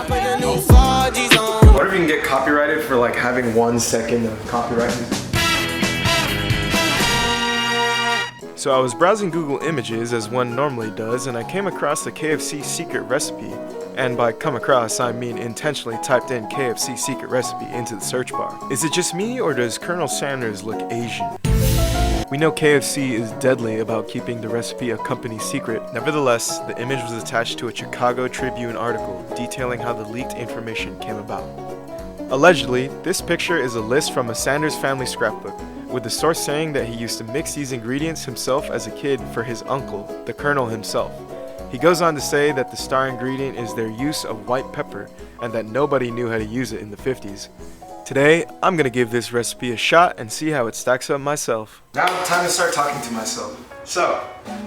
What if you can get copyrighted for like having 1 second of copyright music? So I was browsing Google Images as one normally does, and I came across the KFC secret recipe. And by come across, I mean intentionally typed in KFC secret recipe into the search bar. Is it just me, or does Colonel Sanders look Asian? We know KFC is deadly about keeping the recipe a company secret. Nevertheless, the image was attached to a Chicago Tribune article detailing how the leaked information came about. Allegedly, this picture is a list from a Sanders family scrapbook, with the source saying that he used to mix these ingredients himself as a kid for his uncle, the Colonel himself. He goes on to say that the star ingredient is their use of white pepper, and that nobody knew how to use it in the 50s. Today, I'm gonna give this recipe a shot and see how it stacks up myself. Now, time to start talking to myself. So,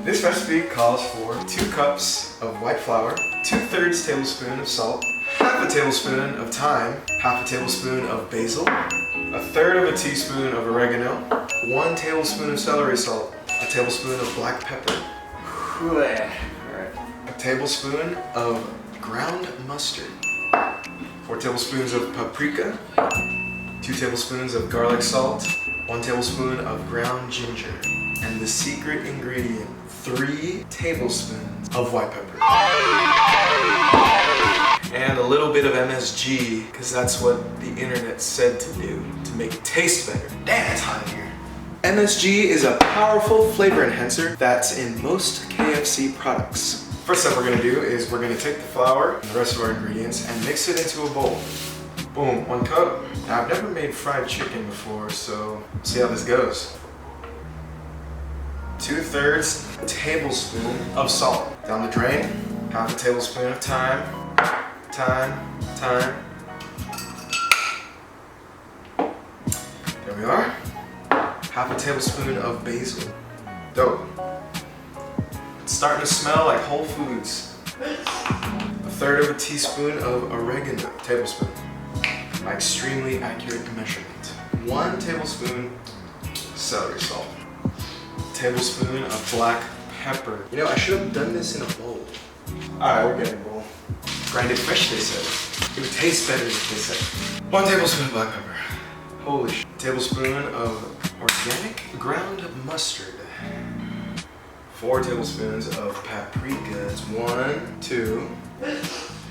this recipe calls for 2 cups of white flour, 2/3 tablespoon of salt, half a tablespoon of thyme, half a tablespoon of basil, 1/3 of a teaspoon of oregano, 1 tablespoon of celery salt, a tablespoon of black pepper, a tablespoon of ground mustard, 4 tablespoons of paprika, 2 tablespoons of garlic salt, 1 tablespoon of ground ginger, and the secret ingredient, 3 tablespoons of white pepper. And a little bit of MSG, because that's what the internet said to do, to make it taste better. Damn, it's hot in here. MSG is a powerful flavor enhancer that's in most KFC products. First step we're gonna do is we're gonna take the flour and the rest of our ingredients and mix it into a bowl. Boom, 1 cup. Now, I've never made fried chicken before, so see how this goes. 2/3 tablespoon of salt down the drain. Half a tablespoon of thyme. There we are. Half a tablespoon of basil. Dope. It's starting to smell like Whole Foods. 1/3 of a teaspoon of oregano, tablespoon. My extremely accurate measurement. 1 tablespoon celery salt. Tablespoon of black pepper. You know, I should have done this in a bowl. Alright, we're getting a bowl. Grind it fresh, they said. It would taste better if they said. 1 tablespoon of black pepper. Holy shit. Tablespoon of organic ground mustard. 4 tablespoons of paprika. It's 1, 2,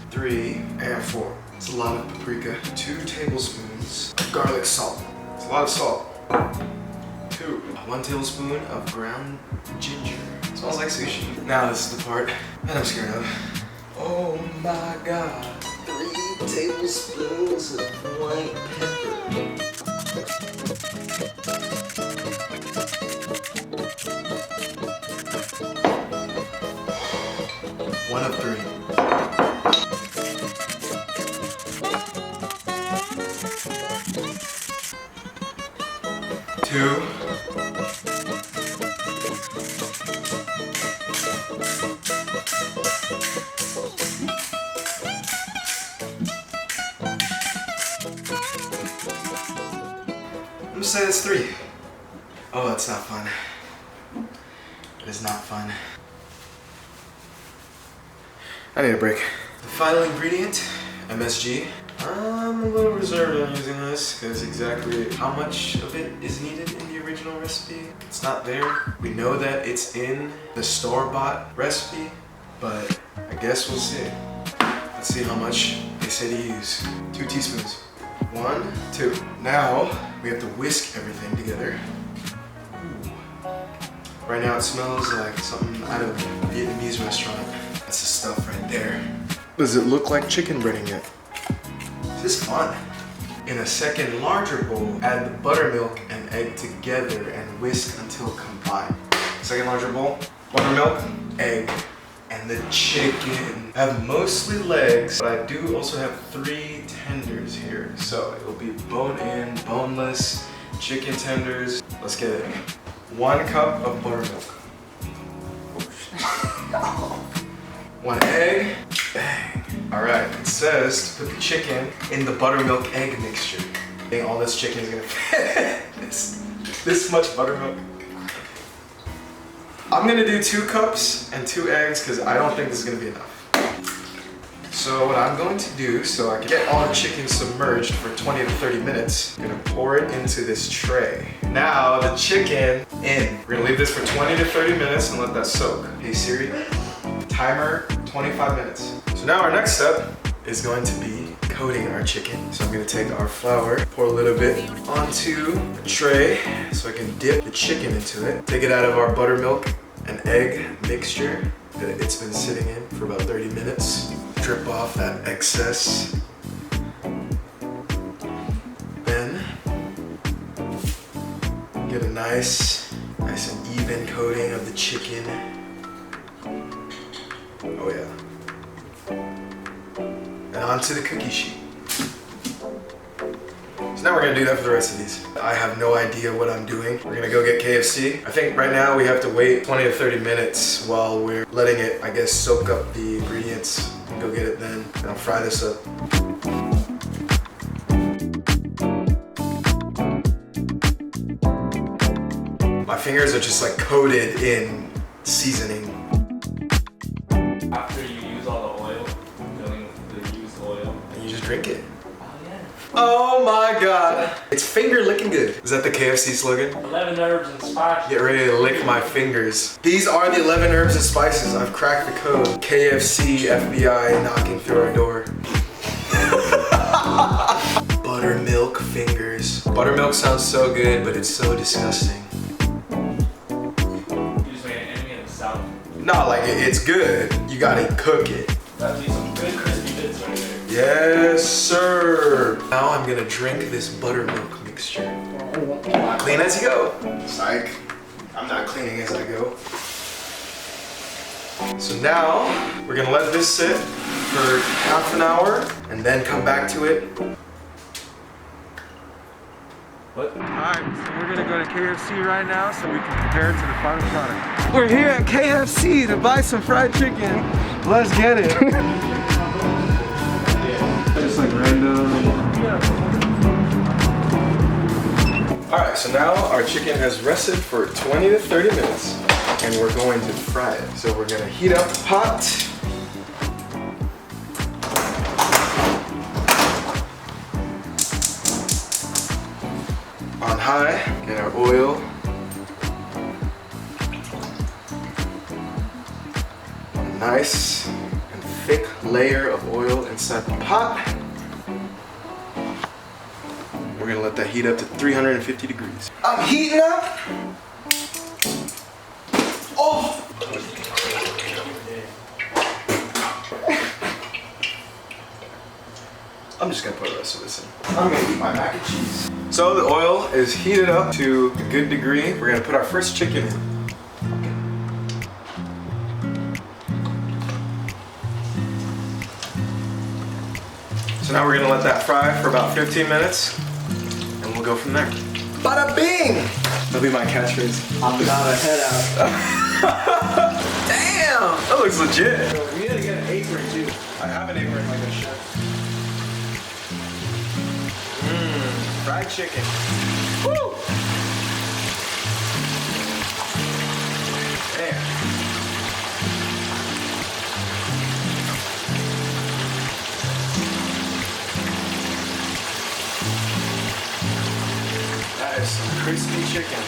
3, and 4. It's a lot of paprika. 2 tablespoons of garlic salt. It's a lot of salt. 1 tablespoon of ground ginger. It smells like sushi. Now this is the part that I'm scared of. Oh my god. 3 tablespoons of white pepper. 1 of 3. 2. 'm gonna say it's 3. Oh, that's not fun. It is not fun. I need a break. The final ingredient, MSG. I'm a little reserved on using this because exactly how much of it is needed in the original recipe, it's not there. We know that it's in the store-bought recipe, but I guess we'll see. Let's see how much they say to use. 2 teaspoons. 1, 2. Now we have to whisk everything together. Ooh. Right now it smells like something out of a Vietnamese restaurant. That's the stuff right there. Does it look like chicken breading yet? This is fun. In a second larger bowl, add the buttermilk and egg together and whisk until combined. Second larger bowl, buttermilk, egg, and the chicken. I have mostly legs, but I do also have 3 tenders here. So it will be bone-in, boneless, chicken tenders. Let's get it. 1 cup of buttermilk. 1 egg, bang. All right, it says to put the chicken in the buttermilk egg mixture. Dang, all this chicken is gonna fit. this much buttermilk. I'm gonna do 2 cups and 2 eggs because I don't think this is gonna be enough. So what I'm going to do, so I can get all the chicken submerged for 20 to 30 minutes, I'm gonna pour it into this tray. Now the chicken in. We're gonna leave this for 20 to 30 minutes and let that soak. Hey Siri, timer 25 minutes. So now our next step is going to be coating our chicken. So I'm gonna take our flour, pour a little bit onto a tray so I can dip the chicken into it. Take it out of our buttermilk and egg mixture that it's been sitting in for about 30 minutes. Drip off that excess. Then get a nice and even coating of the chicken. Oh yeah. And onto the cookie sheet. So now we're gonna do that for the rest of these. I have no idea what I'm doing. We're gonna go get KFC. I think right now we have to wait 20 to 30 minutes while we're letting it, I guess, soak up the ingredients. And go get it then, and I'll fry this up. My fingers are just like coated in seasoning. After you use all the oil, filling the used oil. And you just drink it. Oh yeah. Oh my god. It's finger licking good. Is that the KFC slogan? 11 herbs and spices. Get ready to lick my fingers. These are the 11 herbs and spices. I've cracked the code. KFC FBI knocking through our door. Buttermilk fingers. Buttermilk sounds so good, but it's so disgusting. You just made an enemy of the South. No, like it's good. You gotta cook it. That'd be some good crispy bits right there. Yes, sir. Now I'm gonna drink this buttermilk mixture. Clean as you go. Psych. I'm not cleaning as I go. So now we're gonna let this sit for half an hour and then come back to it. What? Alright, so we're gonna go to KFC right now so we can compare it to the final product. We're here at KFC to buy some fried chicken. Let's get it. Just like random. Alright, so now our chicken has rested for 20 to 30 minutes and we're going to fry it. So we're gonna heat up the pot. On high, get our oil. A nice and thick layer of oil inside the pot. We're gonna let that heat up to 350 degrees. I'm heating up. Oh! I'm just gonna put the rest of this in. I'm gonna eat my mac and cheese. So the oil is heated up to a good degree. We're gonna put our first chicken in. So now we're gonna let that fry for about 15 minutes and we'll go from there. Bada bing! That'll be my catchphrase. I'll got a head out. Damn! That looks legit. We gotta get an apron too. I have an apron like a chef. Fried chicken. Woo! Damn. That is some crispy chicken.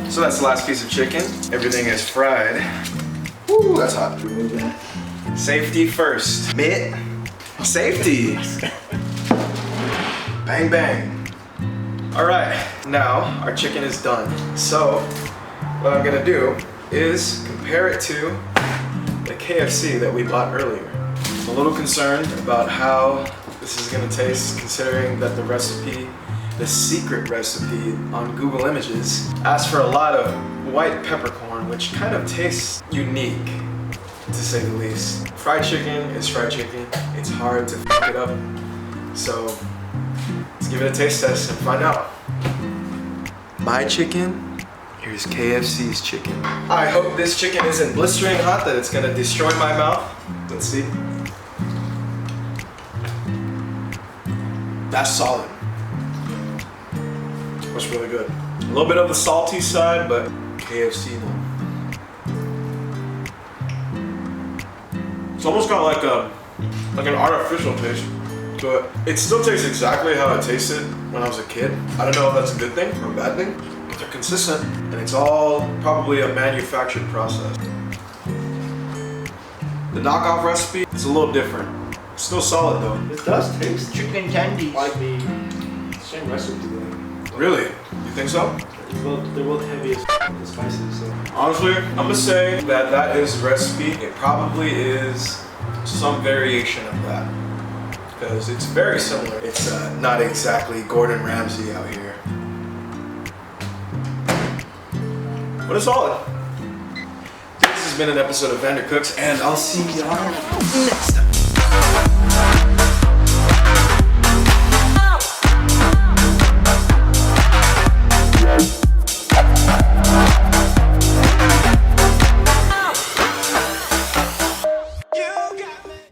So that's the last piece of chicken. Everything is fried. Woo, that's hot. Safety first. Mitt. Safety. Bang, bang. All right, now our chicken is done. So what I'm gonna do is compare it to the KFC that we bought earlier. I'm a little concerned about how this is gonna taste considering that the recipe, the secret recipe on Google Images, asks for a lot of white peppercorn, which kind of tastes unique, to say the least. Fried chicken is fried chicken. It's hard to f it up. So let's give it a taste test and find out. My chicken, here's KFC's chicken. I hope this chicken isn't blistering hot, that it's gonna destroy my mouth. Let's see. That's solid. That's really good. A little bit of the salty side, but KFC though. It's almost got like an artificial taste to it. It still tastes exactly how it tasted when I was a kid. I don't know if that's a good thing or a bad thing, but they're consistent, and it's all probably a manufactured process. The knockoff recipe is a little different. It's still solid though. It does taste chicken candy like the same recipe though. Really? You think so? They're both heavy as the spices. So. Honestly, I'm gonna say that that is the recipe. It probably is some variation of that because it's very similar. It's not exactly Gordon Ramsay out here, but it's solid. This has been an episode of Vander Cooks, and I'll see y'all next time.